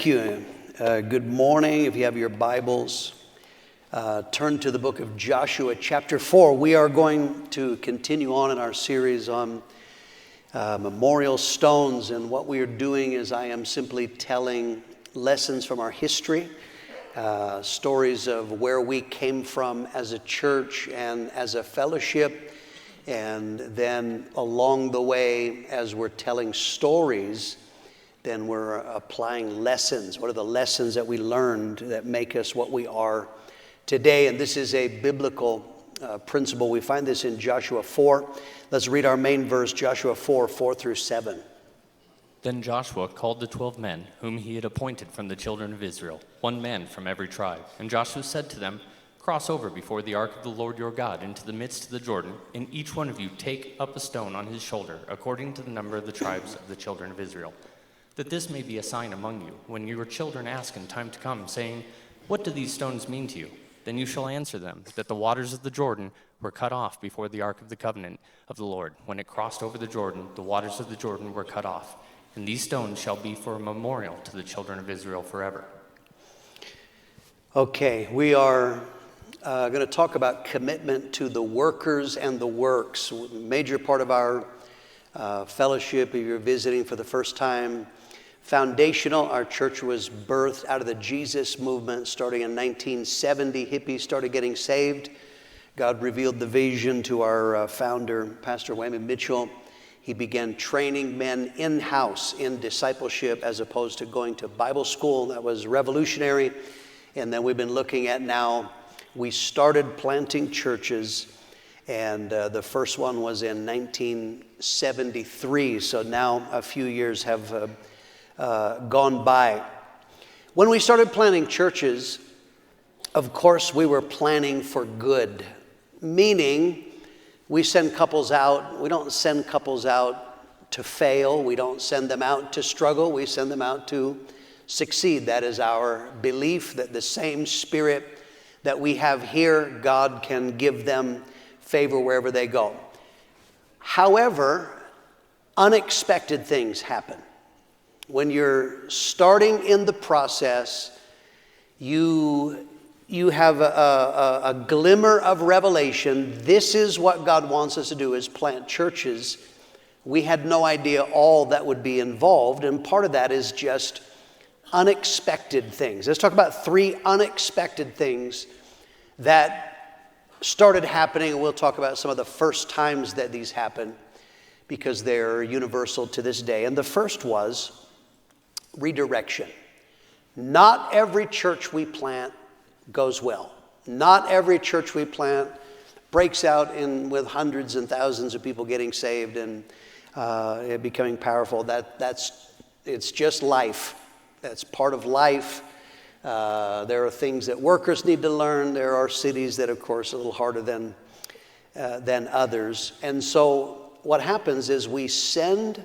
you. Good morning. If you have your Bibles, turn to the book of Joshua, chapter 4. We are going to continue on in our series on memorial stones. And what we are doing is I am simply telling lessons from our history, stories of where we came from as a church and as a fellowship. And then along the way, as we're telling stories, then we're applying lessons. What are the lessons that we learned that make us what we are today? And this is a biblical principle. We find this in Joshua 4. Let's read our main verse, Joshua 4, 4 through 7. Then Joshua called the 12 men whom he had appointed from the children of Israel, one man from every tribe. And Joshua said to them, "Cross over before the ark of the Lord your God into the midst of the Jordan, and each one of you take up a stone on his shoulder, according to the number of the tribes of the children of Israel, that this may be a sign among you, when your children ask in time to come, saying, 'What do these stones mean to you?' Then you shall answer them, that the waters of the Jordan were cut off before the ark of the covenant of the Lord. When it crossed over the Jordan, the waters of the Jordan were cut off. And these stones shall be for a memorial to the children of Israel forever." Okay, we are going to talk about commitment to the workers and the works. A major part of our fellowship, if you're visiting for the first time, foundational. Our church was birthed out of the Jesus movement starting in 1970. Hippies started getting saved. God revealed the vision to our founder, Pastor Wayman and Mitchell. He began training men in-house in discipleship as opposed to going to Bible school. That was revolutionary. And then we've been looking at now, we started planting churches, and the first one was in 1973. So now a few years have gone by. When we started planting churches, of course, we were planning for good, meaning we send couples out. We don't send couples out to fail. We don't send them out to struggle. We send them out to succeed. That is our belief, that the same spirit that we have here, God can give them favor wherever they go. However, unexpected things happen. When you're starting in the process, you have a glimmer of revelation. This is what God wants us to do, is plant churches. We had no idea all that would be involved, and part of that is just unexpected things. Let's talk about 3 unexpected things that started happening, and we'll talk about some of the first times that these happen because they're universal to this day. And the first was redirection. Not every church we plant goes well. Not every church we plant breaks out with hundreds and thousands of people getting saved and it becoming powerful. It's just life. That's part of life. There are things that workers need to learn. There are cities that, of course, are a little harder than others. And so what happens is we send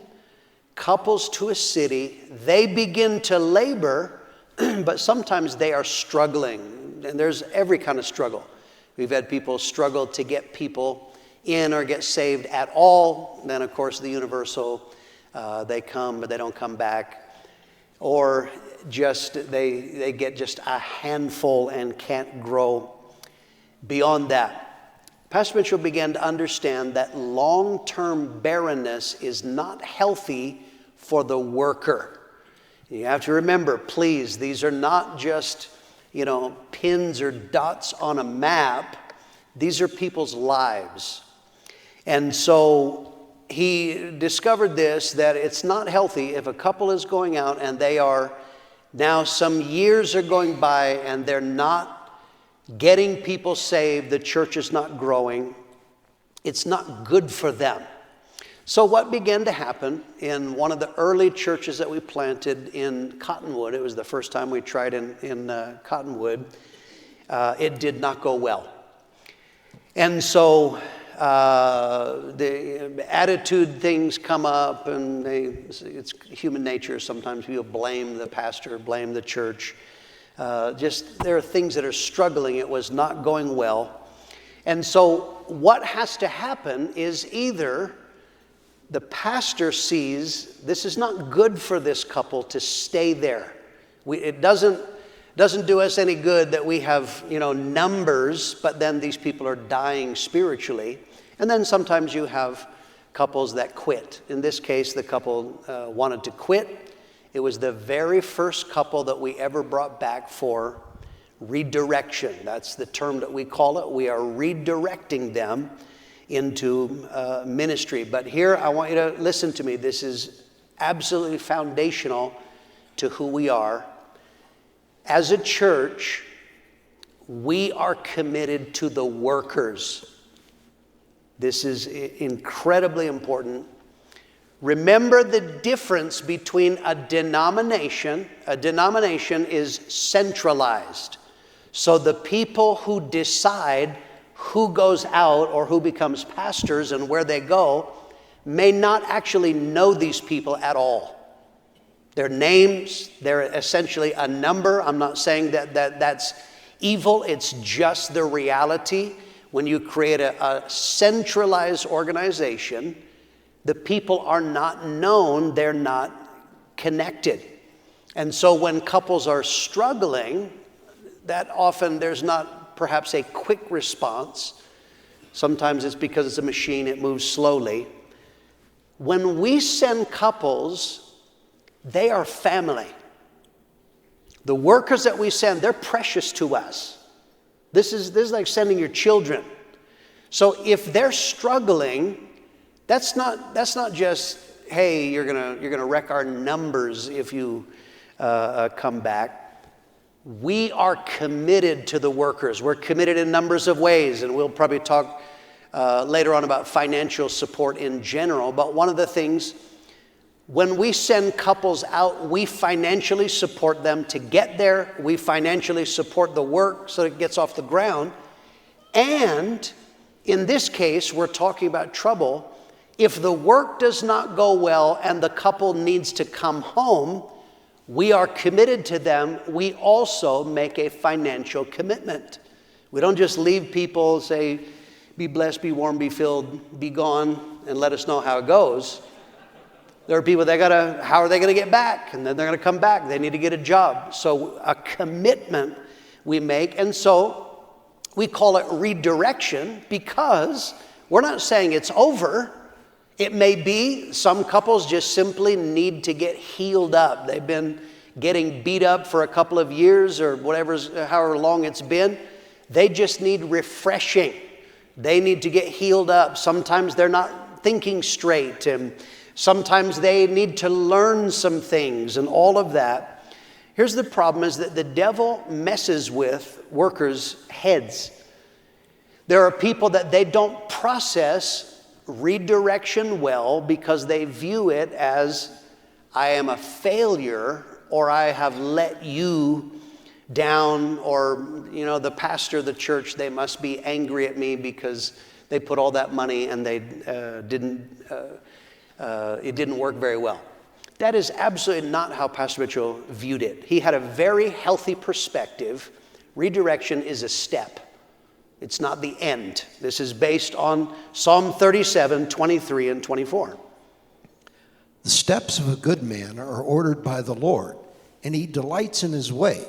couples to a city. They begin to labor, but sometimes they are struggling. And there's every kind of struggle. We've had people struggle to get people in or get saved at all. Then, of course, the universal, they come, but they don't come back. Or just they get just a handful and can't grow beyond that. Pastor Mitchell began to understand that long-term barrenness is not healthy for the worker. You have to remember, please, these are not just, pins or dots on a map. These are people's lives. And so he discovered this, that it's not healthy if a couple is going out and they are now some years are going by and they're not getting people saved, the church is not growing. It's not good for them. So what began to happen in one of the early churches that we planted in Cottonwood, it was the first time we tried in Cottonwood, it did not go well. And so the attitude things come up, and it's human nature. Sometimes people blame the pastor, blame the church. There are things that are struggling. It was not going well. And so what has to happen is either the pastor sees this is not good for this couple to stay there. It doesn't do us any good that we have, numbers, but then these people are dying spiritually. And then sometimes you have couples that quit. In this case, the couple wanted to quit. It was the very first couple that we ever brought back for redirection. That's the term that we call it. We are redirecting them into ministry. But here, I want you to listen to me. This is absolutely foundational to who we are. As a church, we are committed to the workers. This is incredibly important. Remember the difference between a denomination. A denomination is centralized. So the people who decide who goes out or who becomes pastors and where they go may not actually know these people at all. Their names, they're essentially a number. I'm not saying that that's evil. It's just the reality. When you create a centralized organization, the people are not known. They're not connected. And so when couples are struggling, that often there's not perhaps a quick response. Sometimes it's because it's a machine. It moves slowly. When we send couples, they are family. The workers that we send, they're precious to us. This is like sending your children. So if they're struggling, that's not just, hey, you're gonna wreck our numbers if you come back. We are committed to the workers. We're committed in numbers of ways, and we'll probably talk later on about financial support in general. But one of the things, when we send couples out, we financially support them to get there. We financially support the work so it gets off the ground. And in this case, we're talking about trouble. If the work does not go well and the couple needs to come home, we are committed to them. We also make a financial commitment. We don't just leave people, say, be blessed, be warm, be filled, be gone, and let us know how it goes. There are people how are they going to get back? And then they're going to come back. They need to get a job. So a commitment we make. And so we call it redirection because we're not saying it's over. It may be some couples just simply need to get healed up. They've been getting beat up for a couple of years or however long it's been. They just need refreshing. They need to get healed up. Sometimes they're not thinking straight, and sometimes they need to learn some things and all of that. Here's the problem, is that the devil messes with workers' heads. There are people that they don't process redirection well because they view it as, I am a failure, or I have let you down, or the pastor of the church, they must be angry at me because they put all that money and they it didn't work very well. That is absolutely not how Pastor Mitchell viewed it. He had a very healthy perspective. Redirection is a step. It's not the end. This is based on Psalm 37, 23 and 24. The steps of a good man are ordered by the Lord, and he delights in his way.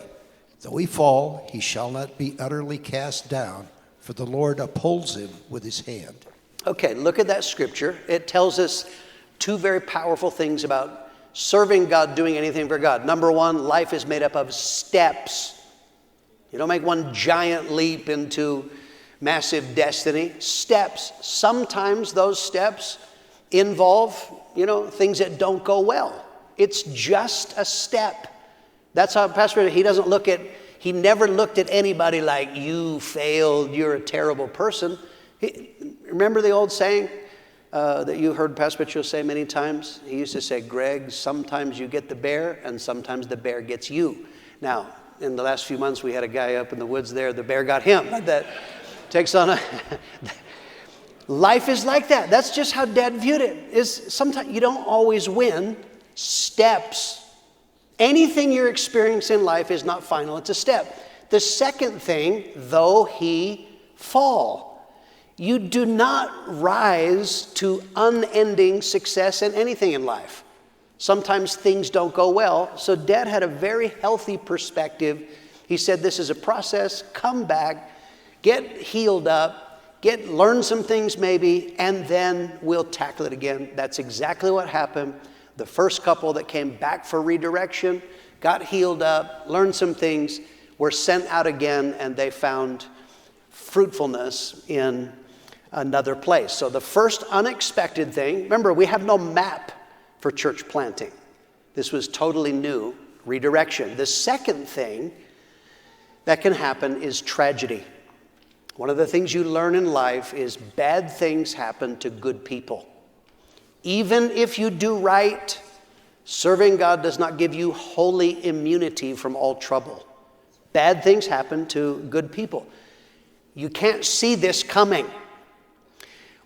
Though he fall, he shall not be utterly cast down, for the Lord upholds him with his hand. Okay, look at that scripture. It tells us two very powerful things about serving God, doing anything for God. Number one, life is made up of steps. You don't make one giant leap into massive destiny. Steps. Sometimes those steps involve, things that don't go well. It's just a step. That's how Pastor, he never looked at anybody like, you failed, you're a terrible person. Remember the old saying that you heard Pastor Mitchell say many times? He used to say, Greg, sometimes you get the bear and sometimes the bear gets you. Now, in the last few months, we had a guy up in the woods there, the bear got him. That takes on life is like that. That's just how Dad viewed it. Is sometimes you don't always win. Steps. Anything you're experiencing in life is not final. It's a step. The second thing, though he fall, you do not rise to unending success in anything in life. Sometimes things don't go well. So Dad had a very healthy perspective. He said, this is a process. Come back, get healed up, learn some things maybe, and then we'll tackle it again. That's exactly what happened. The first couple that came back for redirection got healed up, learned some things, were sent out again, and they found fruitfulness in another place. So the first unexpected thing, remember, we have no map for church planting. This was totally new, redirection. The second thing that can happen is tragedy. One of the things you learn in life is bad things happen to good people. Even if you do right, serving God does not give you holy immunity from all trouble. Bad things happen to good people. You can't see this coming.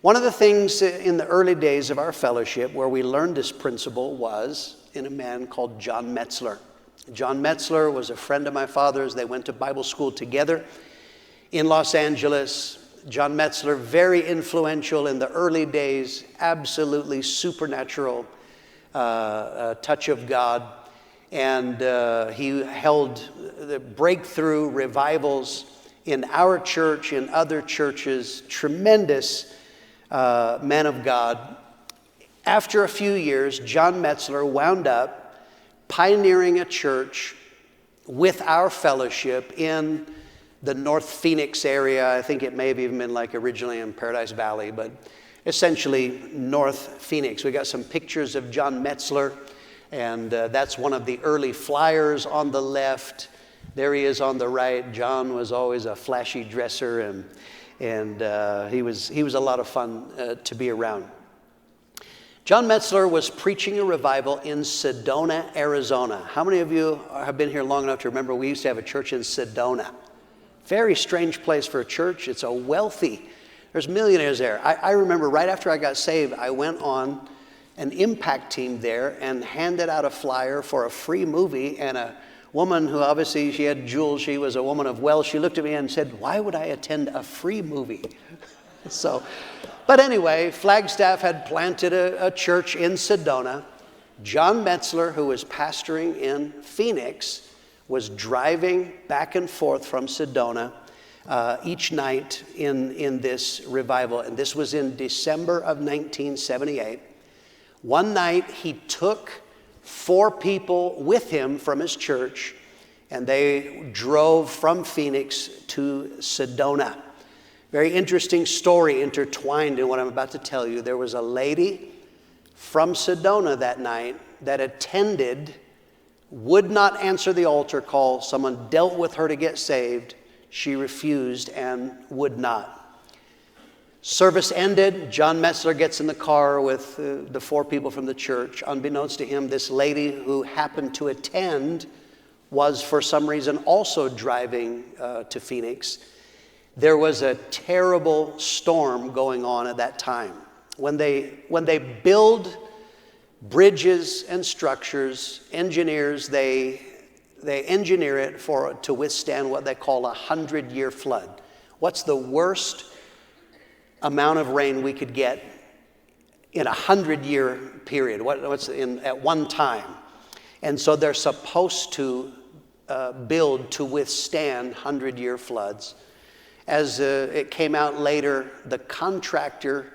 One of the things in the early days of our fellowship where we learned this principle was in a man called John Metzler. John Metzler was a friend of my father's. They went to Bible school together in Los Angeles. John Metzler, very influential in the early days, absolutely supernatural touch of God. And he held the breakthrough revivals in our church, in other churches, tremendous man of God. After a few years, John Metzler wound up pioneering a church with our fellowship in the North Phoenix area. I think it may have even been like originally in Paradise Valley, but essentially North Phoenix. We got some pictures of John Metzler, and that's one of the early flyers on the left. There he is on the right. John was always a flashy dresser, and he was a lot of fun to be around. John Metzler was preaching a revival in Sedona, Arizona. How many of you have been here long enough to remember we used to have a church in Sedona? Very strange place for a church. It's a wealthy, there's millionaires there. I remember right after I got saved, I went on an impact team there and handed out a flyer for a free movie, and a woman who obviously she had jewels, she was a woman of wealth, she looked at me and said, "Why would I attend a free movie?" But anyway, Flagstaff had planted a church in Sedona. John Metzler, who was pastoring in Phoenix, was driving back and forth from Sedona each night in this revival. And this was in December of 1978. One night, he took 4 people with him from his church, and they drove from Phoenix to Sedona. Very interesting story intertwined in what I'm about to tell you. There was a lady from Sedona that night that attended, would not answer the altar call. Someone dealt with her to get saved. She refused and would not. Service ended. John Metzler gets in the car with the 4 people from the church. Unbeknownst to him, this lady who happened to attend was for some reason also driving to Phoenix. There was a terrible storm going on at that time. When they build bridges and structures, engineers, they engineer it to withstand what they call a 100-year flood. What's the worst amount of rain we could get in a 100-year period? What's at one time? And so they're supposed to build to withstand 100-year floods. As it came out later, the contractor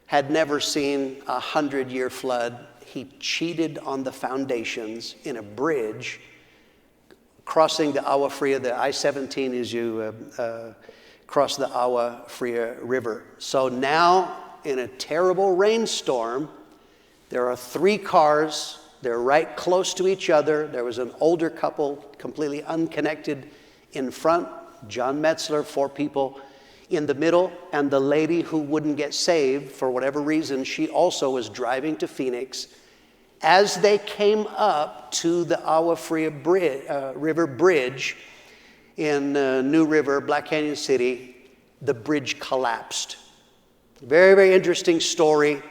had never seen a 100-year flood. He cheated on the foundations in a bridge crossing the Agua Fria, the I-17 as you cross the Agua Fria River. So now, in a terrible rainstorm, there are 3 cars. They're right close to each other. There was an older couple, completely unconnected, in front. John Metzler, 4 people in the middle, and the lady who wouldn't get saved for whatever reason, she also was driving to Phoenix. As they came up to the Agua Fria River Bridge in New River, Black Canyon City, the bridge collapsed. Very, very interesting story.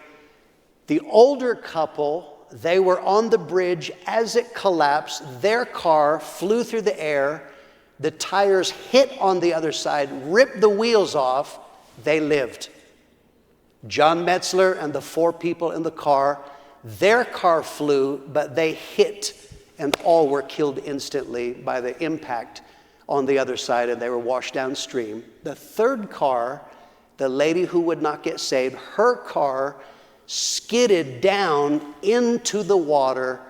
The older couple, they were on the bridge as it collapsed. Their car flew through the air. The tires hit on the other side, ripped the wheels off. They lived. John Metzler and the 4 people in the car, Their car flew, but they hit, and all were killed instantly by the impact on the other side, and they were washed downstream. The third car, the lady who would not get saved, her car skidded down into the water,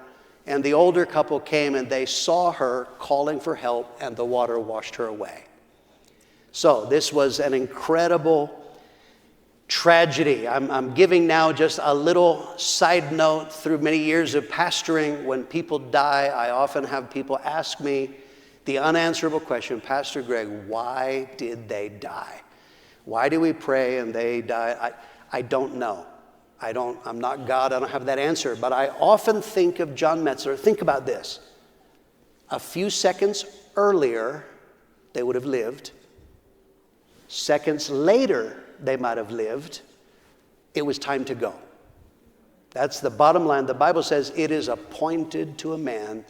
and the older couple came and they saw her calling for help, and the water washed her away. So this was an incredible tragedy. I'm giving now just a little side note. Through many years of pastoring, when people die, I often have people ask me the unanswerable question, Pastor Greg, why did they die? Why do we pray and they die? I don't know. I'm not God. I don't have that answer. But I often think of John Metzler. Think about this. A few seconds earlier, they would have lived. Seconds later, they might have lived. It was time to go. That's the bottom line. The Bible says it is appointed to a man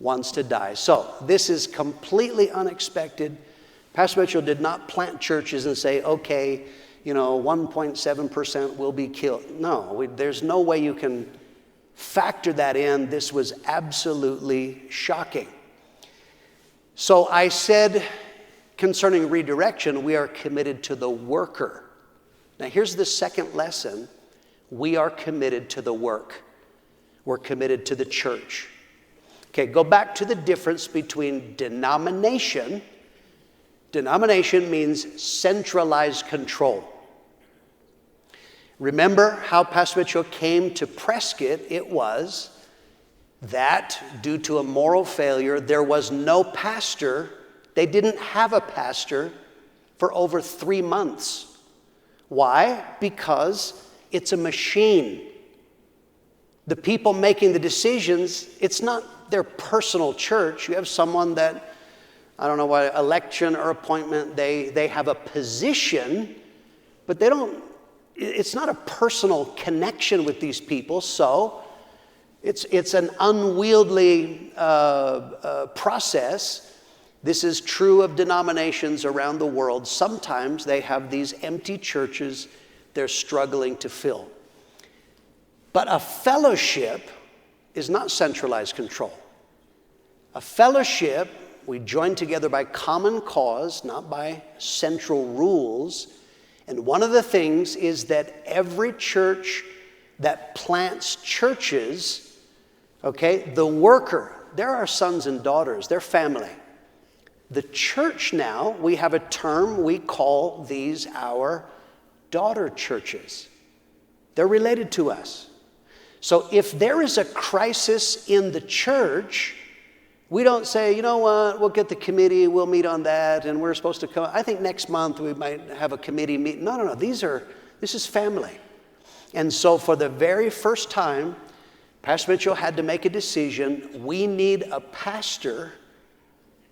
once to die. So this is completely unexpected. Pastor Mitchell did not plant churches and say, okay, 1.7% will be killed. No, there's no way you can factor that in. This was absolutely shocking. So I said, concerning redirection, we are committed to the worker. Now here's the second lesson. We are committed to the work. We're committed to the church. Okay, go back to the difference between denomination. Denomination means centralized control. Remember how Pastor Mitchell came to Prescott? It was that due to a moral failure, there was no pastor. They didn't have a pastor for over 3 months. Why? Because it's a machine. The people making the decisions, it's not their personal church. You have someone that, I don't know what, election or appointment, they have a position, but they don't, it's not a personal connection with these people, so it's an unwieldy process. This is true of denominations around the world. Sometimes they have these empty churches they're struggling to fill. But a fellowship is not centralized control. A fellowship, we join together by common cause, not by central rules. And one of the things is that every church that plants churches, okay, the worker, they're our sons and daughters, they're family. The church now, we have a term, we call these our daughter churches. They're related to us. So if there is a crisis in the church, we don't say, you know what, we'll get the committee, we'll meet on that, and we're supposed to come. I think next month we might have a committee meeting. No. This is family. And so for the very first time, Pastor Mitchell had to make a decision. We need a pastor.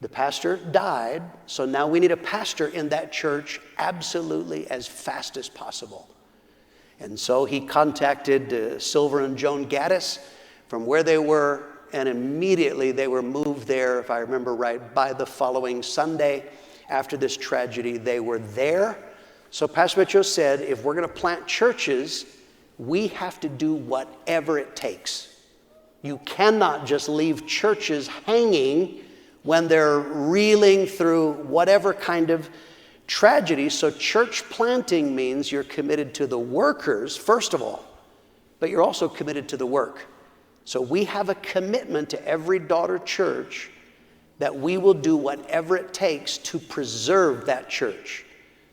The pastor died, so now we need a pastor in that church absolutely as fast as possible. And so he contacted Silver and Joan Gaddis from where they were, and immediately they were moved there, if I remember right, by the following Sunday after this tragedy. They were there. So Pastor Mitchell said, if we're going to plant churches, we have to do whatever it takes. You cannot just leave churches hanging when they're reeling through whatever kind of tragedy. So church planting means you're committed to the workers, first of all, but you're also committed to the work. So we have a commitment to every daughter church that we will do whatever it takes to preserve that church.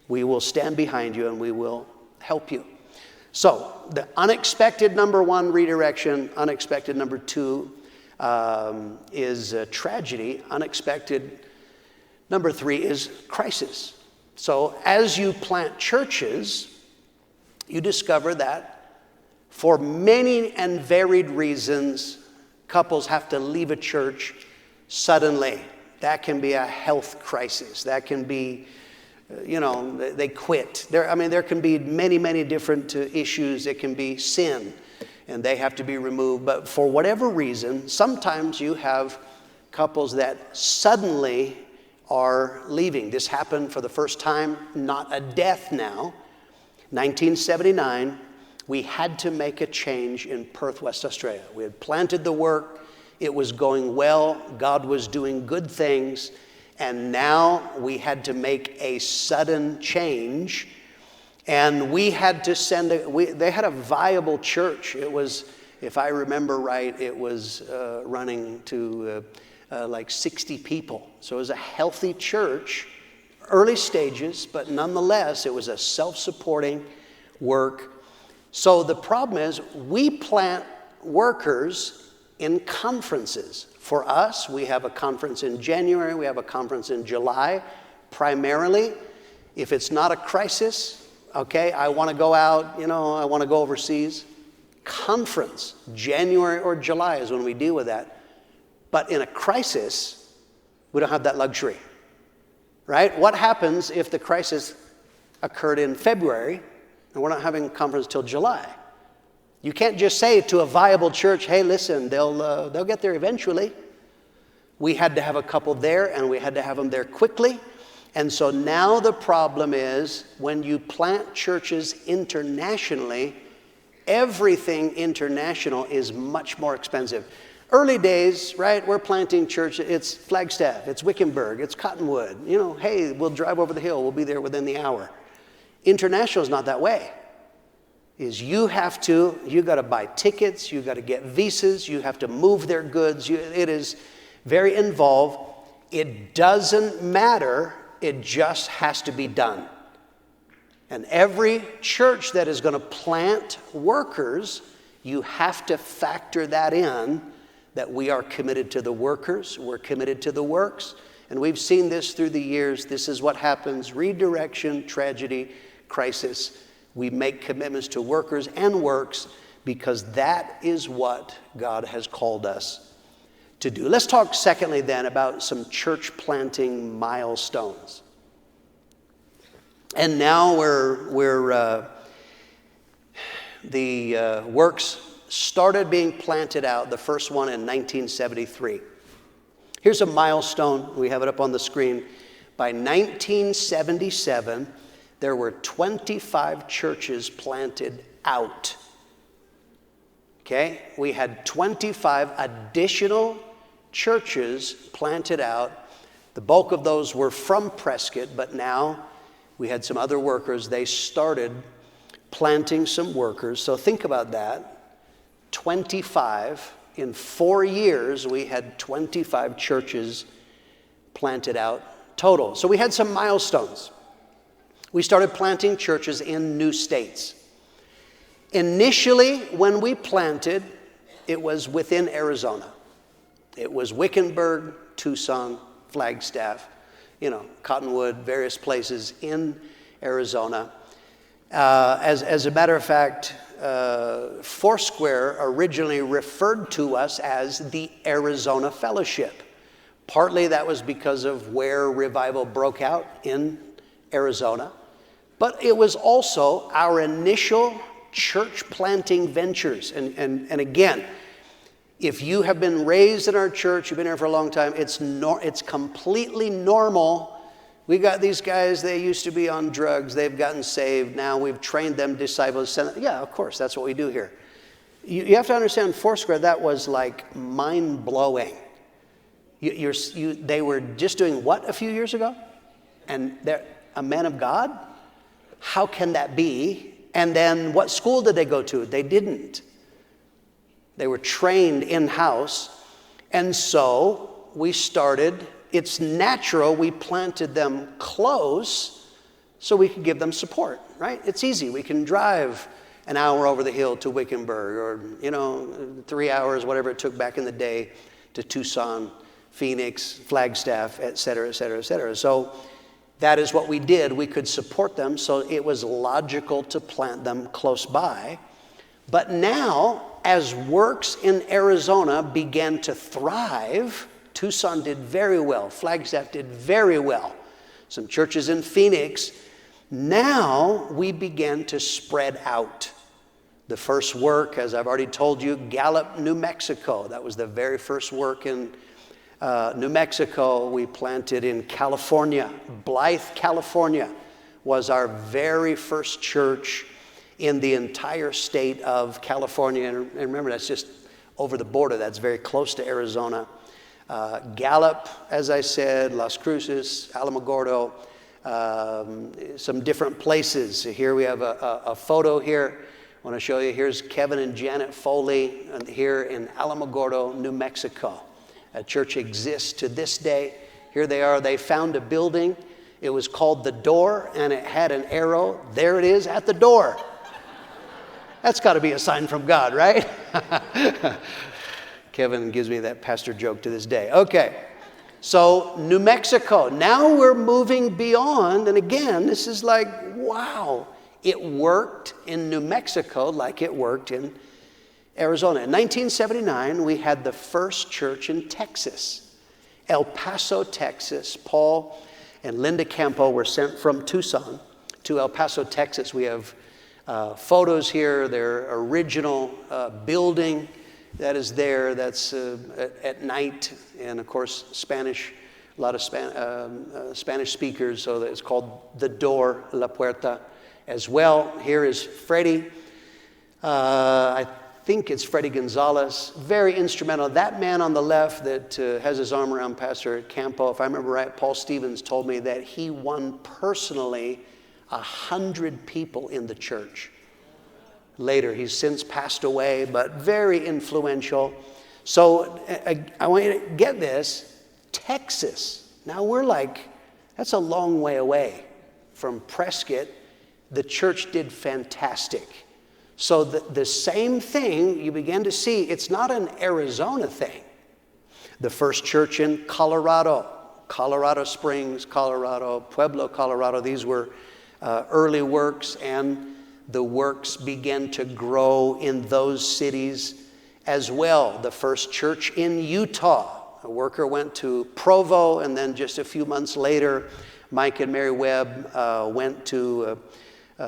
We will stand behind you and we will help you. So the unexpected number one, redirection. Unexpected number two is tragedy. Unexpected number three is crisis. So as you plant churches, you discover that for many and varied reasons, couples have to leave a church suddenly. That can be a health crisis. That can be, they quit. There can be many different issues. It can be sin, and they have to be removed. But for whatever reason, sometimes you have couples that suddenly are leaving. This happened for the first time, not a death now. 1979, we had to make a change in Perth, West Australia. We had planted the work. It was going well. God was doing good things. And now we had to make a sudden change. And we had to send, they had a viable church. It was, if I remember right, it was running to like 60 people. So it was a healthy church, early stages, but nonetheless, it was a self-supporting work. So the problem is, we plant workers in conferences. For us, we have a conference in January, we have a conference in July, primarily. If it's not a crisis, okay, I want to go out, I want to go overseas. Conference, January or July is when we deal with that. But in a crisis, we don't have that luxury, right? What happens if the crisis occurred in February and we're not having a conference till July? You can't just say to a viable church, hey, listen, they'll get there eventually. We had to have a couple there, and we had to have them there quickly. And so now the problem is, when you plant churches internationally, everything international is much more expensive. Early days, right, we're planting church, it's Flagstaff, it's Wickenburg, it's Cottonwood. Hey, we'll drive over the hill, we'll be there within the hour. International is not that way. You got to buy tickets, you got to get visas, you have to move their goods. It is very involved. It doesn't matter, it just has to be done. And every church that is going to plant workers, you have to factor that in, that we are committed to the workers, we're committed to the works. And we've seen this through the years. This is what happens: redirection, tragedy, crisis. We make commitments to workers and works because that is what God has called us to do. Let's talk secondly then about some church planting milestones. And now the works started being planted out, the first one in 1973. Here's a milestone. We have it up on the screen. By 1977, there were 25 churches planted out. Okay? We had 25 additional churches planted out. The bulk of those were from Prescott, but now we had some other workers. They started planting some workers. So think about that. 25. In 4 years, we had 25 churches planted out total. So we had some milestones. We started planting churches in new states. Initially, when we planted, it was within Arizona. It was Wickenburg, Tucson, Flagstaff, Cottonwood, various places in Arizona. As a matter of fact, Foursquare originally referred to us as the Arizona Fellowship. Partly that was because of where revival broke out in Arizona, but it was also our initial church planting ventures. And again, if you have been raised in our church, you've been here for a long time, it's completely normal. We got these guys, they used to be on drugs, they've gotten saved, now we've trained them, disciples. Yeah, of course, that's what we do here. You have to understand, Foursquare, that was like mind-blowing. They were just doing what a few years ago? And they're a man of God? How can that be? And then what school did they go to? They didn't. They were trained in-house. And so we started, it's natural, we planted them close so we could give them support, right? It's easy. We can drive an hour over the hill to Wickenburg, or 3 hours, whatever it took back in the day, to Tucson, Phoenix, Flagstaff, et cetera, et cetera, et cetera. So that is what we did. We could support them, so it was logical to plant them close by. But now, as works in Arizona began to thrive, Tucson did very well. Flagstaff did very well. Some churches in Phoenix. Now we began to spread out. The first work, as I've already told you, Gallup, New Mexico. That was the very first work in New Mexico. We planted in California. Blythe, California was our very first church. in the entire state of California. And remember, that's just over the border. That's very close to Arizona. Gallup, as I said, Las Cruces, Alamogordo, some different places. Here we have a photo here. I want to show you. Here's Kevin and Janet Foley here in Alamogordo, New Mexico. A church exists to this day. Here they are. They found a building. It was called The Door, and it had an arrow. There it is at the door. That's got to be a sign from God, right? Kevin gives me that pastor joke to this day. Okay, so New Mexico. Now we're moving beyond, and again, this is like, wow. It worked in New Mexico like it worked in Arizona. In 1979, we had the first church in Texas, El Paso, Texas. Paul and Linda Campo were sent from Tucson to El Paso, Texas. We have photos here, their original building that is there, that's at night, and of course Spanish, a lot of Spanish speakers, so it's called The Door, La Puerta as well. Here is Freddie, I think it's Freddie Gonzalez, very instrumental. That man on the left that has his arm around Pastor Campo, if I remember right, Paul Stevens told me that he won personally 100 people in the church. Later, he's since passed away, but very influential. So I want you to get this, Texas. Now we're like, that's a long way away from Prescott. The church did fantastic. So the same thing you begin to see, it's not an Arizona thing. The first church in Colorado, Colorado Springs, Colorado, Pueblo, Colorado, these were early works, and the works began to grow in those cities as well. The first church in Utah, a worker went to Provo, and then just a few months later, Mike and Mary Webb went to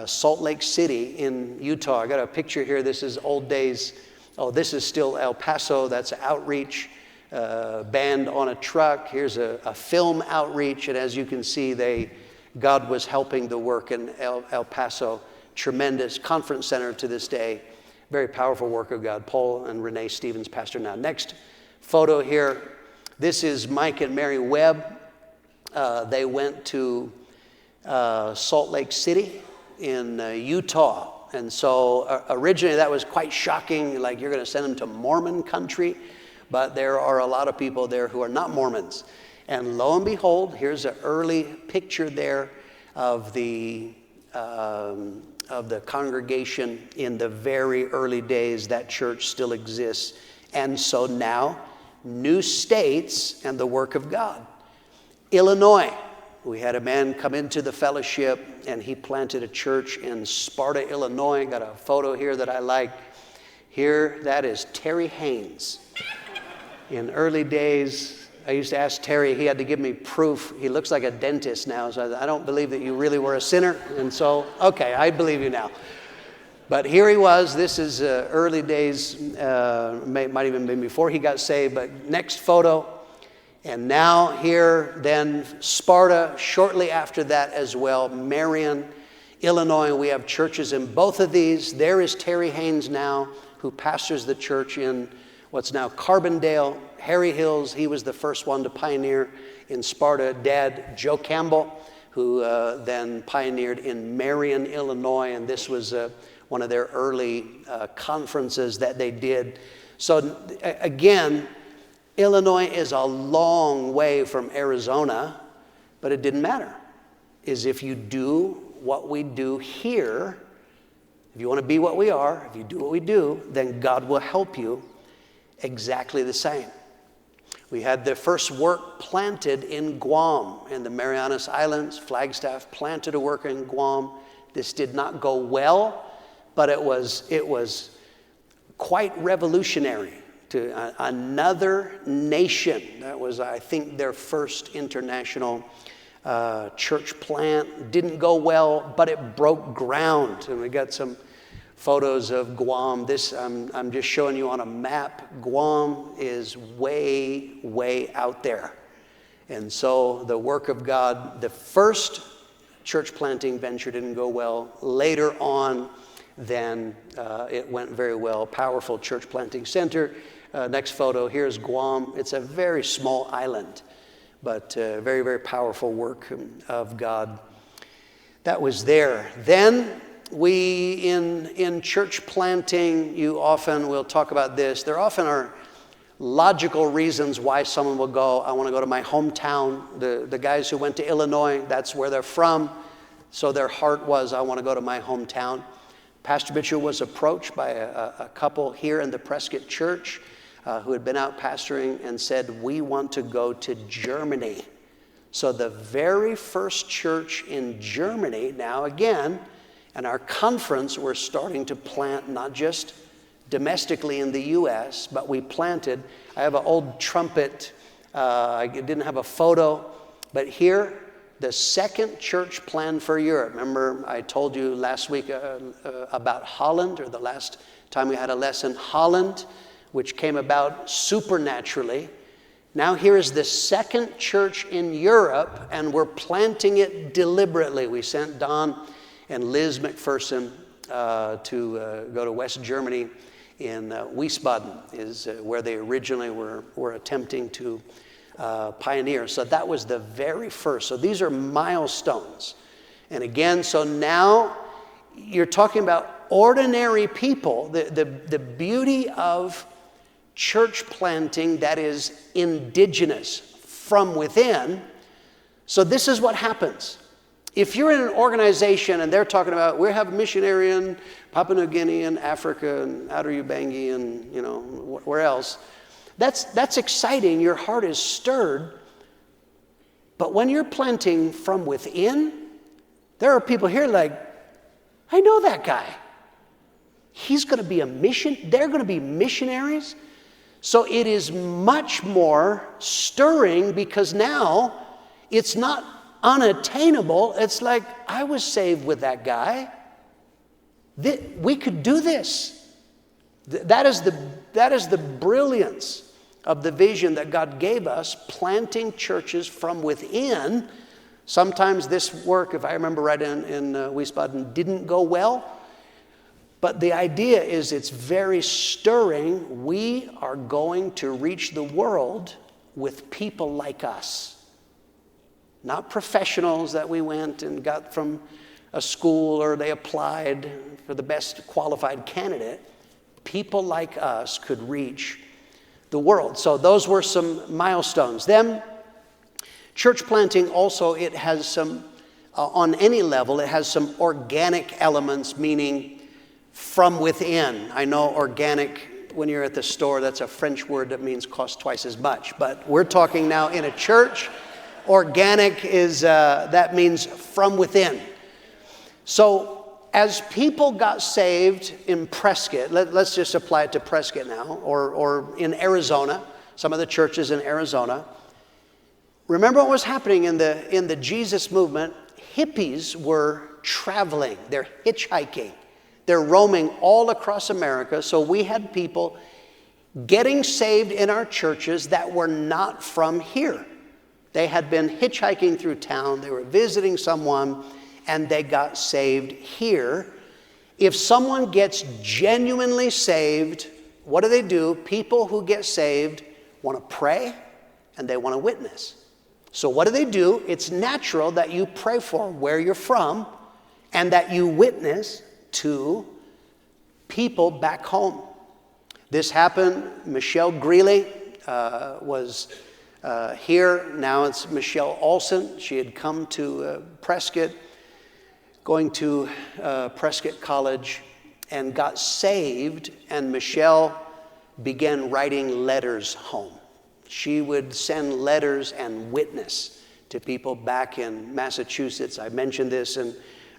Salt Lake City in Utah. I got a picture here. This is old days. Oh, this is still El Paso. That's outreach, band on a truck. Here's a film outreach, and as you can see, God was helping the work in El Paso. Tremendous conference center to this day. Very powerful work of God. Paul and Renee Stevens pastor now. Next photo here. This is Mike and Mary Webb. They went to Salt Lake City in Utah. And so originally that was quite shocking, like you're going to send them to Mormon country, but there are a lot of people there who are not Mormons. And lo and behold, here's an early picture there of the congregation in the very early days. That church still exists. And so now, new states and the work of God. Illinois. We had a man come into the fellowship, and he planted a church in Sparta, Illinois. Got a photo here that I like. Here, that is Terry Haynes. In early days, I used to ask Terry, he had to give me proof. He looks like a dentist now, so I don't believe that you really were a sinner. And so, okay, I believe you now. But here he was. This is early days, might even been before he got saved, but next photo. And now here, then Sparta, shortly after that as well, Marion, Illinois. We have churches in both of these. There is Terry Haynes now, who pastors the church in what's now Carbondale, Harry Hills. He was the first one to pioneer in Sparta. Dad, Joe Campbell, who then pioneered in Marion, Illinois. And this was one of their early conferences that they did. So again, Illinois is a long way from Arizona, but it didn't matter. Is if you do what we do here, if you want to be what we are, if you do what we do, then God will help you exactly the same. We had the first work planted in Guam, in the Marianas Islands. Flagstaff planted a work in Guam. This did not go well, but it was quite revolutionary to another nation. That was, I think, their first international church plant. Didn't go well, but it broke ground. And we got some photos of Guam. This, I'm just showing you on a map. Guam is way, way out there. And so the work of God, the first church planting venture didn't go well. Later on, then it went very well. Powerful church planting center. Next photo, here's Guam. It's a very small island, but very, very powerful work of God that was there. Then we, in church planting, you often will talk about this. There often are logical reasons why someone will go, I want to go to my hometown. The guys who went to Illinois, that's where they're from. So their heart was, I want to go to my hometown. Pastor Mitchell was approached by a couple here in the Prescott church who had been out pastoring and said, we want to go to Germany. So the very first church in Germany, now again, and our conference, we're starting to plant not just domestically in the U.S., but we planted. I have an old trumpet. I didn't have a photo, but here, the second church planned for Europe. Remember, I told you last week about Holland, or the last time we had a lesson, Holland, which came about supernaturally. Now here's the second church in Europe, and we're planting it deliberately. We sent Don and Liz McPherson to go to West Germany. In Wiesbaden is where they originally were attempting to pioneer. So that was the very first. So these are milestones. And again, so now you're talking about ordinary people. The beauty of church planting that is indigenous from within. So this is what happens. If you're in an organization and they're talking about, we have a missionary in Papua New Guinea and Africa and Outer Ubangi and, where else, that's exciting. Your heart is stirred. But when you're planting from within, there are people here like, I know that guy. He's going to be a mission. They're going to be missionaries. So it is much more stirring because now it's not unattainable. It's like, I was saved with that guy. We could do this. That is the brilliance of the vision that God gave us, planting churches from within. Sometimes this work, if I remember right, in Wiesbaden didn't go well. But the idea is it's very stirring. We are going to reach the world with people like us. Not professionals that we went and got from a school or they applied for the best qualified candidate. People like us could reach the world. So those were some milestones. Then church planting also, it has some, on any level, it has some organic elements, meaning from within. I know organic, when you're at the store, that's a French word that means cost twice as much. But we're talking now in a church. Organic is, that means from within. So as people got saved in Prescott, let's just apply it to Prescott now, or in Arizona, some of the churches in Arizona. Remember what was happening in the Jesus movement? Hippies were traveling. They're hitchhiking. They're roaming all across America. So we had people getting saved in our churches that were not from here. They had been hitchhiking through town. They were visiting someone, and they got saved here. If someone gets genuinely saved, what do? People who get saved want to pray, and they want to witness. So what do? It's natural that you pray for where you're from, and that you witness to people back home. This happened. Michelle Greeley was here. Now it's Michelle Olson. She had come to Prescott, going to Prescott College, and got saved. And Michelle began writing letters home. She would send letters and witness to people back in Massachusetts. I mentioned this in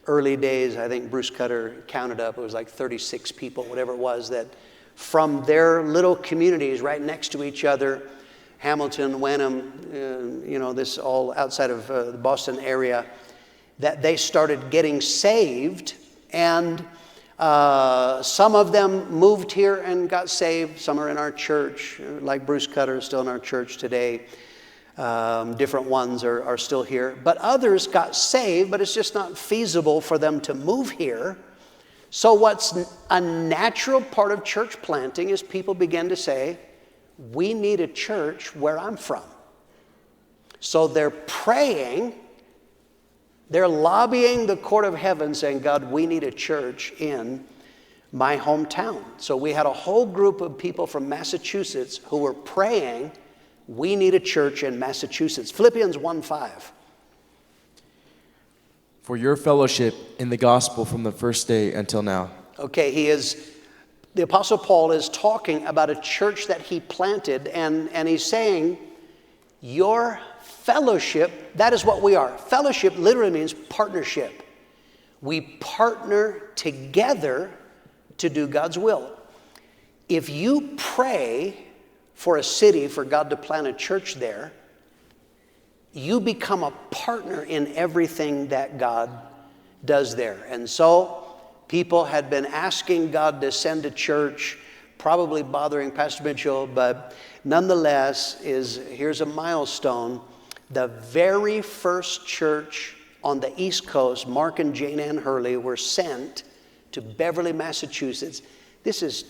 early days. I think Bruce Cutter counted up. It was like 36 people, whatever it was, that from their little communities right next to each other, Hamilton, Wenham, this all outside of the Boston area, that they started getting saved. And some of them moved here and got saved. Some are in our church, like Bruce Cutter is still in our church today. Different ones are still here. But others got saved, but it's just not feasible for them to move here. So what's a natural part of church planting is people begin to say, we need a church where I'm from. So they're praying, they're lobbying the court of heaven saying, God, we need a church in my hometown. So we had a whole group of people from Massachusetts who were praying, we need a church in Massachusetts. Philippians 1:5. For your fellowship in the gospel from the first day until now. Okay, the Apostle Paul is talking about a church that he planted, and he's saying, your fellowship, that is what we are. Fellowship literally means partnership. We partner together to do God's will. If you pray for a city, for God to plant a church there, you become a partner in everything that God does there. And so people had been asking God to send a church, probably bothering Pastor Mitchell, but nonetheless, here's a milestone. The very first church on the East Coast, Mark and Jane Ann Hurley, were sent to Beverly, Massachusetts. This is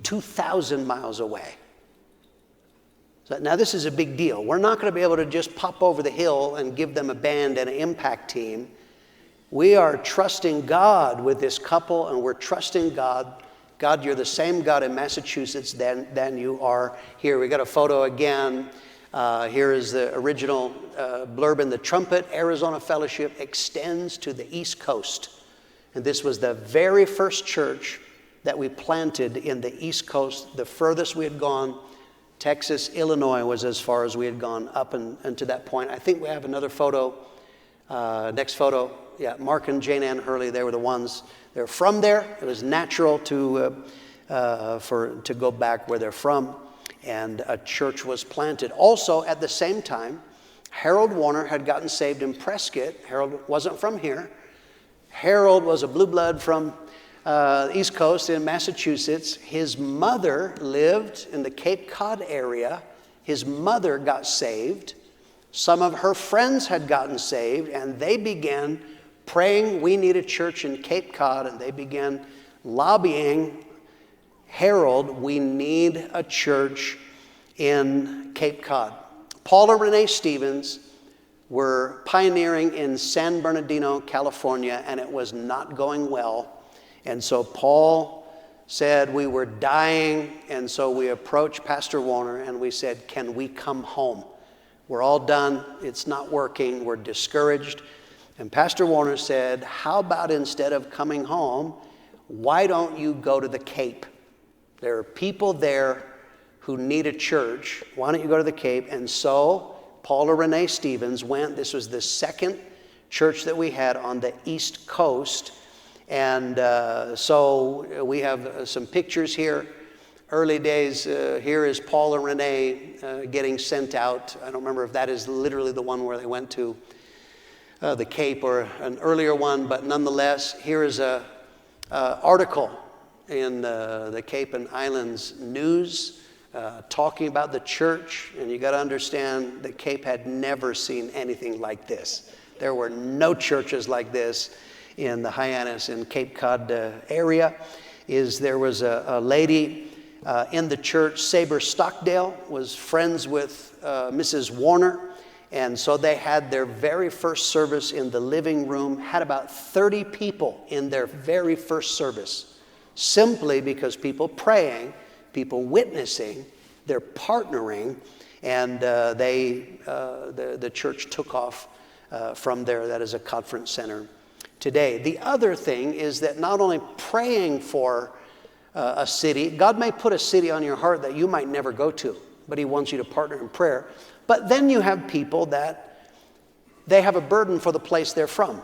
2,000 miles away. So now this is a big deal. We're not going to be able to just pop over the hill and give them a band and an impact team. We are trusting God with this couple, and we're trusting God. God, you're the same God in Massachusetts than you are here. We got a photo again. Here is the original blurb in the trumpet. Arizona Fellowship extends to the East Coast. And this was the very first church that we planted in the East Coast. The furthest we had gone, Texas, Illinois was as far as we had gone up and to that point. I think we have another photo. Next photo. Yeah, Mark and Jane Ann Hurley, they were the ones. They're from there. It was natural to go back where they're from. And a church was planted. Also, at the same time, Harold Warner had gotten saved in Prescott. Harold wasn't from here. Harold was a blue blood from East Coast in Massachusetts. His mother lived in the Cape Cod area. His mother got saved. Some of her friends had gotten saved, and they began praying, we need a church in Cape Cod, and they began lobbying Harold, we need a church in Cape Cod. Paul and Renee Stevens were pioneering in San Bernardino, California, and it was not going well. And so Paul said we were dying, and so we approached Pastor Warner and we said, can we come home? We're all done. It's not working. We're discouraged. And Pastor Warner said, how about instead of coming home, why don't you go to the Cape? There are people there who need a church. Why don't you go to the Cape? And so Paul and Renee Stevens went. This was the second church that we had on the East Coast. And so we have some pictures here. Early days, here is Paul and Renee getting sent out. I don't remember if that is literally the one where they went to the Cape or an earlier one, but nonetheless, here is a article in the Cape and Islands News talking about the church. And you got to understand, the Cape had never seen anything like this. There were no churches like this in the Hyannis and Cape Cod area. There was a lady in the church, Saber Stockdale, was friends with Mrs. Warner. And so they had their very first service in the living room, had about 30 people in their very first service, simply because people praying, people witnessing, they're partnering, and the church took off from there. That is a conference center today. The other thing is that not only praying for a city, God may put a city on your heart that you might never go to, but he wants you to partner in prayer. But then you have people that they have a burden for the place they're from.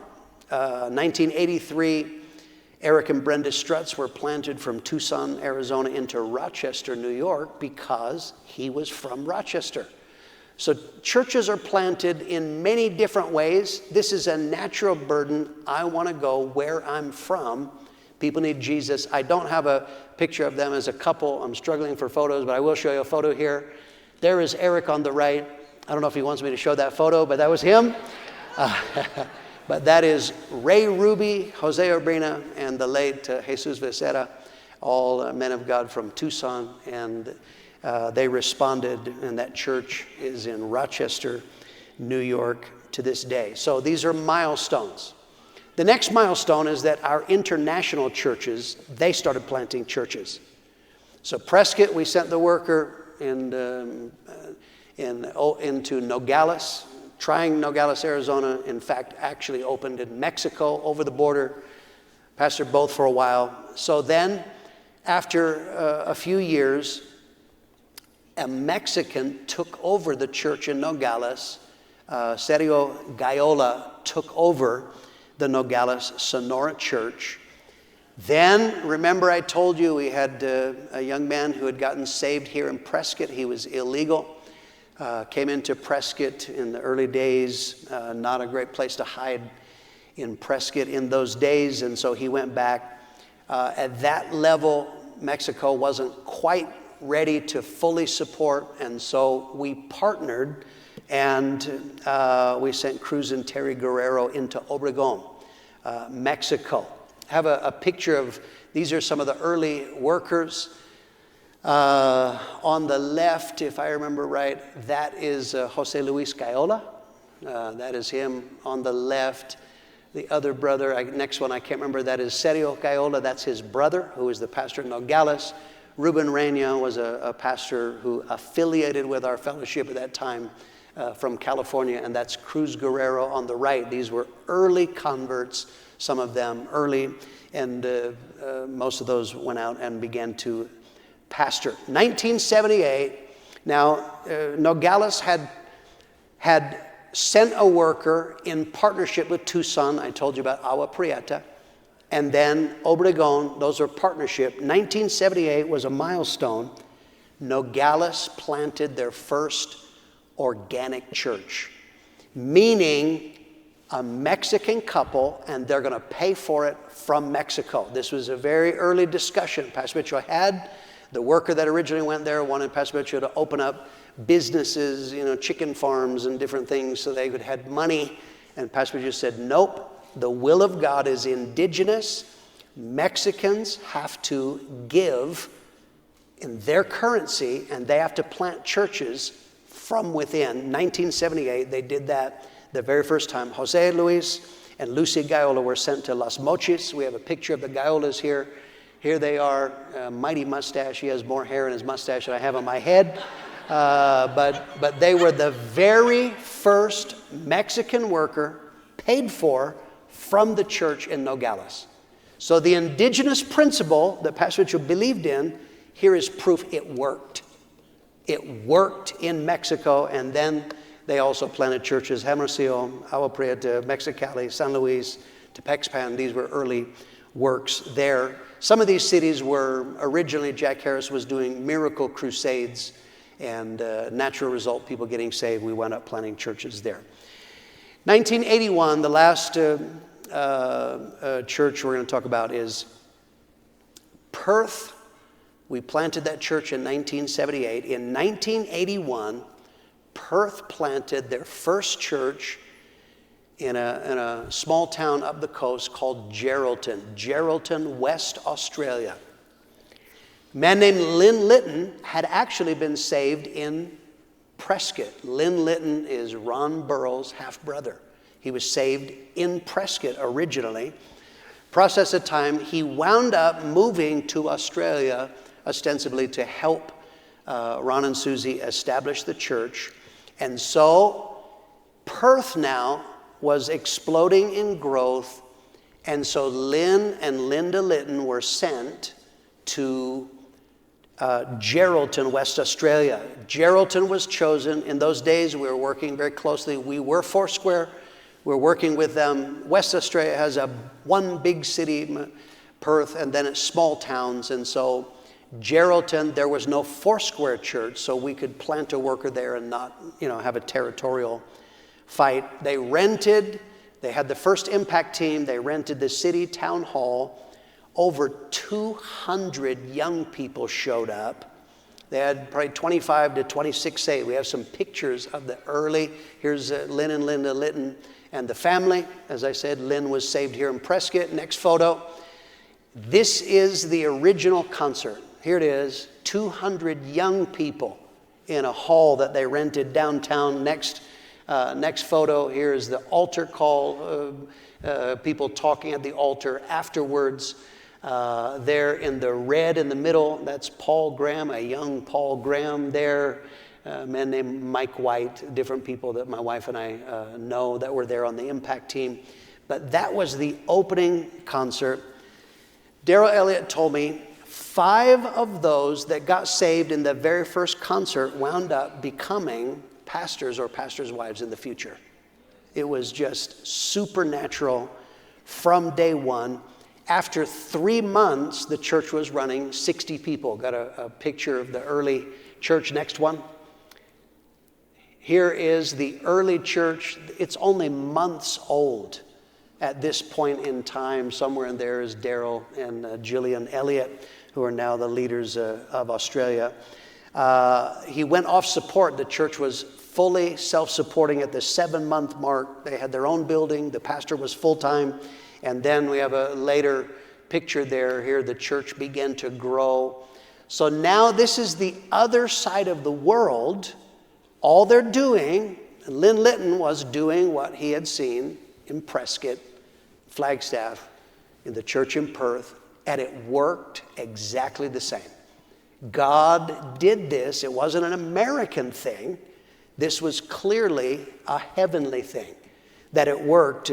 1983, Eric and Brenda Strutz were planted from Tucson, Arizona into Rochester, New York, because he was from Rochester. So churches are planted in many different ways. This is a natural burden. I want to go where I'm from. People need Jesus. I don't have a picture of them as a couple. I'm struggling for photos, but I will show you a photo here. There is Eric on the right. I don't know if he wants me to show that photo, but that was him. But that is Ray Ruby, Jose Urbina, and the late Jesus Becerra, all men of God from Tucson. And they responded, and that church is in Rochester, New York to this day. So these are milestones. The next milestone is that our international churches, they started planting churches. So Prescott, we sent the worker into Nogales, trying Nogales, Arizona. In fact, actually opened in Mexico over the border. Pastored both for a while. So then, after a few years, a Mexican took over the church in Nogales. Sergio Gayola took over the Nogales Sonora Church. Then, remember I told you we had a young man who had gotten saved here in Prescott. He was illegal. Came into Prescott in the early days. Not a great place to hide in Prescott in those days. And so he went back. At that level, Mexico wasn't quite ready to fully support. And so we partnered. And we sent Cruz and Terry Guerrero into Obregon, Mexico. Have a picture of, these are some of the early workers. On the left, if I remember right, that is Jose Luis Gayola. That is him on the left. The other brother, next one I can't remember, that is Sergio Gayola. That's his brother, who is the pastor in Nogales. Ruben Reina was a pastor who affiliated with our fellowship at that time. From California, and that's Cruz Guerrero on the right. These were early converts, some of them early, and most of those went out and began to pastor. 1978, now Nogales had sent a worker in partnership with Tucson. I told you about Agua Prieta. And then Obregon, those are partnership. 1978 was a milestone. Nogales planted their first organic church, meaning a Mexican couple, and they're going to pay for it from Mexico. This was a very early discussion. Pastor Mitchell had the worker that originally went there wanted Pastor Mitchell to open up businesses, chicken farms and different things so they could have money. And Pastor Mitchell said, nope, the will of God is indigenous. Mexicans have to give in their currency, and they have to plant churches from within. 1978, they did that the very first time. Jose Luis and Lucy Gayola were sent to Las Mochis. We have a picture of the Gayolas here. Here they are, mighty mustache. He has more hair in his mustache than I have on my head. But they were the very first Mexican worker paid for from the church in Nogales. So the indigenous principle that Pastor Mitchell believed in, here is proof it worked. It worked in Mexico, and then they also planted churches, Hermosillo, Agua Prieta, Mexicali, San Luis, Tepexpan. These were early works there. Some of these cities were originally, Jack Harris was doing miracle crusades, and natural result, people getting saved. We wound up planting churches there. 1981, the last church we're going to talk about is Perth. We planted that church in 1978. In 1981, Perth planted their first church in a small town up the coast called Geraldton, West Australia. A man named Lynn Litton had actually been saved in Prescott. Lynn Litton is Ron Burrell's half-brother. He was saved in Prescott originally. Process of time, he wound up moving to Australia ostensibly to help Ron and Susie establish the church. And so Perth now was exploding in growth. And so Lynn and Linda Litton were sent to Geraldton, West Australia. Geraldton was chosen. In those days, we were working very closely. We were Foursquare. We're working with them. West Australia has one big city, Perth, and then it's small towns. And so Geraldton, there was no Foursquare church, so we could plant a worker there and not, have a territorial fight. They had the first impact team. They rented the city town hall. Over 200 young people showed up. They had probably 25 to 26 saved. We have some pictures of the early. Here's Lynn and Linda Litton and the family. As I said, Lynn was saved here in Prescott. Next photo. This is the original concert. Here it is, 200 young people in a hall that they rented downtown. Next photo, here is the altar call, people talking at the altar afterwards. There in the red in the middle, that's Paul Graham, a young Paul Graham there, a man named Mike White, different people that my wife and I know that were there on the impact team. But that was the opening concert. Daryl Elliott told me 5 of those that got saved in the very first concert wound up becoming pastors or pastors' wives in the future. It was just supernatural from day one. After 3 months, the church was running 60 people. Got a picture of the early church. Next one. Here is the early church. It's only months old at this point in time. Somewhere in there is Daryl and Jillian Elliott, who are now the leaders of Australia. He went off support. The church was fully self-supporting at the 7-month mark. They had their own building. The pastor was full-time. And then we have a later picture there. Here the church began to grow. So now this is the other side of the world. All they're doing, Lynn Litton was doing what he had seen in Prescott, Flagstaff, in the church in Perth, and it worked exactly the same. God did this. It wasn't an American thing. This was clearly a heavenly thing, that it worked.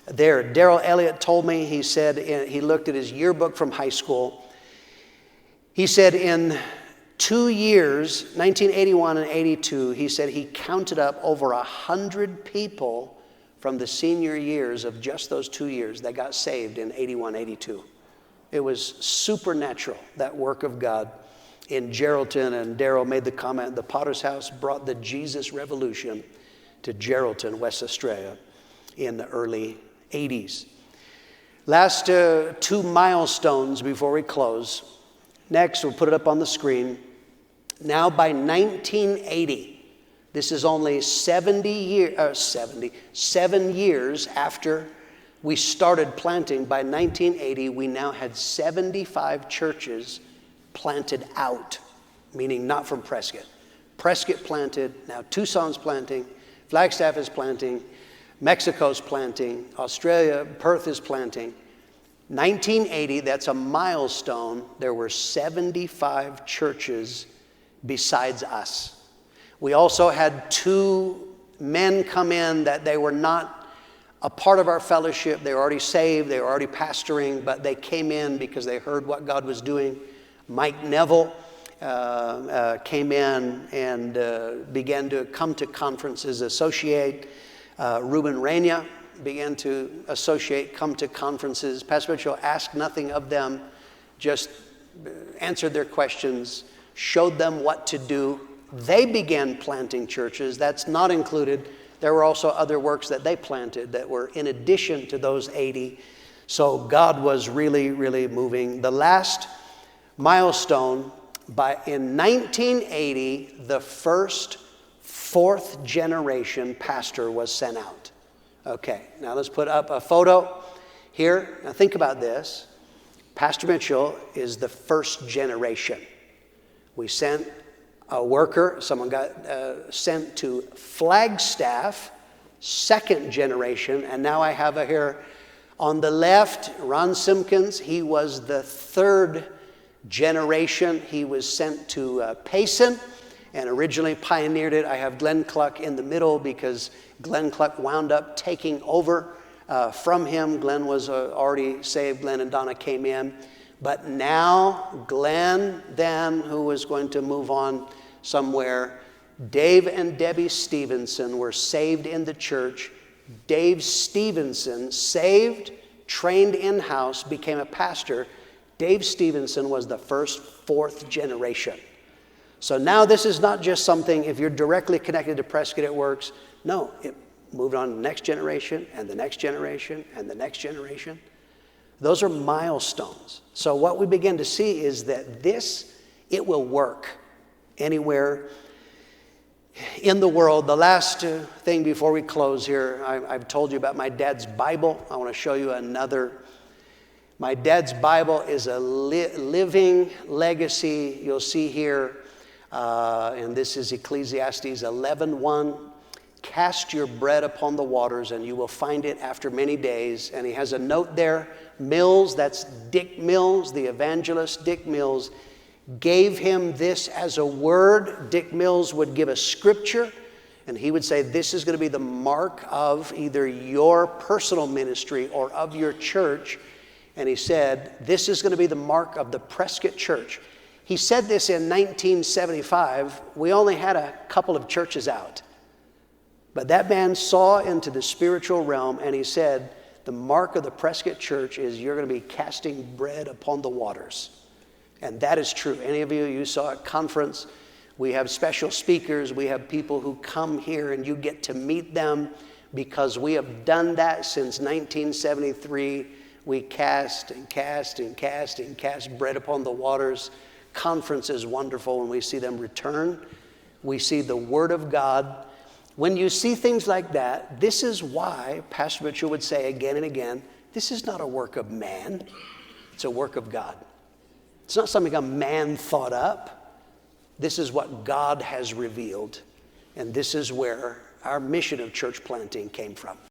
There, Daryl Elliott told me, he said, he looked at his yearbook from high school. He said in 2 years, 1981 and 82, he said he counted up over 100 people from the senior years of just those 2 years that got saved in 81, 82. It was supernatural, that work of God in Geraldton. And Daryl made the comment, the Potter's House brought the Jesus Revolution to Geraldton, West Australia in the early 80s. Last 2 milestones before we close. Next, we'll put it up on the screen. Now by 1980, this is only 7 years after we started planting. By 1980, we now had 75 churches planted out, meaning not from Prescott. Prescott planted, now Tucson's planting, Flagstaff is planting, Mexico's planting, Australia, Perth is planting. 1980, that's a milestone. There were 75 churches besides us. We also had 2 men come in that they were not a part of our fellowship. They were already saved, they were already pastoring, but they came in because they heard what God was doing. Mike Neville came in and began to come to conferences, associate. Ruben Raina began to associate, come to conferences. Pastor Mitchell asked nothing of them, just answered their questions, showed them what to do. They began planting churches. That's not included. There were also other works that they planted that were in addition to those 80. So God was really, really moving. The last milestone, in 1980, the first 4th generation pastor was sent out. Okay, now let's put up a photo here. Now think about this. Pastor Mitchell is the 1st generation. We sent a worker, someone got sent to Flagstaff, 2nd generation, and now I have here on the left, Ron Simpkins. He was the 3rd generation. He was sent to Payson and originally pioneered it. I have Glenn Cluck in the middle because Glenn Cluck wound up taking over from him. Glenn was already saved. Glenn and Donna came in. But now Glenn then, who was going to move on somewhere, Dave and Debbie Stevenson were saved in the church. Dave Stevenson, saved, trained in-house, became a pastor. Dave Stevenson was the first 4th generation. So now this is not just something, if you're directly connected to Prescott, it works. No, it moved on to the next generation and the next generation and the next generation. Those are milestones. So what we begin to see is that it will work. anywhere in the world. The last thing before we close here, I've told you about my dad's Bible. I want to show you another. My dad's Bible is a living legacy. You'll see here, and this is Ecclesiastes 11:1. Cast your bread upon the waters, and you will find it after many days. And he has a note there. Mills, that's Dick Mills, the evangelist Dick Mills, gave him this as a word. Dick Mills would give a scripture, and he would say, this is going to be the mark of either your personal ministry or of your church. And he said, this is going to be the mark of the Prescott church. He said this in 1975. We only had a couple of churches out. But that man saw into the spiritual realm, and he said, the mark of the Prescott church is you're going to be casting bread upon the waters. And that is true. Any of you saw at conference, we have special speakers. We have people who come here, and you get to meet them because we have done that since 1973. We cast and cast and cast and cast bread upon the waters. Conference is wonderful when we see them return. We see the Word of God. When you see things like that, this is why Pastor Mitchell would say again and again, this is not a work of man, it's a work of God. It's not something a man thought up. This is what God has revealed, and this is where our mission of church planting came from.